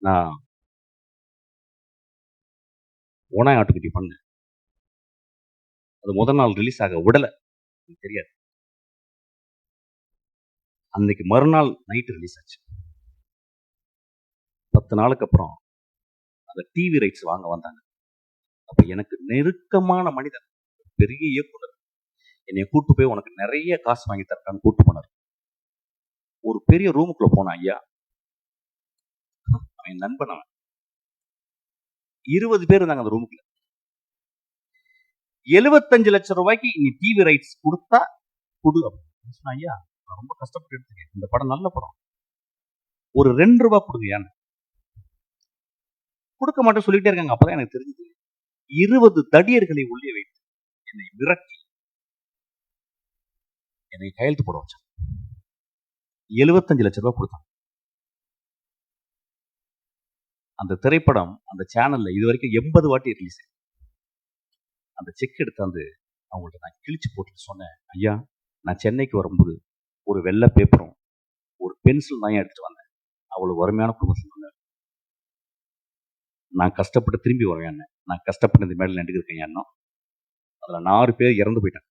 நான் ஓனாய் ஆட்டுக்குட்டி பண்ணேன். அது முதல் நாள் ரிலீஸ் ஆக விடல. எனக்கு தெரியாது. அன்னைக்கு மறுநாள் நைட்டு ரிலீஸ் ஆச்சு. 10 நாளுக்கு அப்புறம் அந்த டிவி ரைட்ஸ் வாங்க வந்தாங்க. அப்ப எனக்கு நெருக்கமான மனிதன், பெரிய இயக்குனர் என்னைய கூட்டு போய் உனக்கு நிறைய காசு வாங்கி தரட்டான்னு கூட்டு போனார். ஒரு பெரிய ரூமுக்குள்ள போனான் ஐயா. அவன் நண்பன் அவன். 20 பேர் இருந்தாங்க அந்த ரூமுக்குள்ள. 75 லட்சம் ரூபாய்க்கு நீ டிவி ரைட்ஸ் கொடுத்தா கொடு அப்படின்னு சொன்னா, ஐயா நான் ரொம்ப கஷ்டப்பட்டு எடுத்துக்கேன், இந்த படம் நல்ல படம், ஒரு 2 ரூபாய் கொடுங்க ஏன்னு. கொடுக்க மாட்டேன் சொல்லிட்டே இருக்காங்க. அப்பதான் எனக்கு தெரிஞ்சது 20 தடியர்களை உள்ளே வைத்து என்னை விரட்டி என்னை கையெழுத்து போட வச்சான். 75 லட்சம் ரூபாய் கொடுத்தான். அந்த திரைப்படம் அந்த சேனல்ல இது வரைக்கும் 80 வாட்டி ரிலீஸ் ஆயிருக்கு. அந்த செக் எடுத்தாந்து அவங்கள்ட்ட நான் கிழிச்சு போட்டு சொன்னேன், ஐயா நான் சென்னைக்கு வரும்போது ஒரு வெள்ளை பேப்பரும் ஒரு பென்சில் தான் எடுத்துட்டு வந்தேன். அவ்வளவு வறுமையான குடும்பத்தில் இருந்தேன். நான் கஷ்டப்பட்டு திரும்பி வருவேன். நான் கஷ்டப்பட்டு இந்த மேடையில் நின்றுட்டு இருக்கேன். எண்ணம் அதில் 4 பேர் இறந்து போயிட்டாங்க.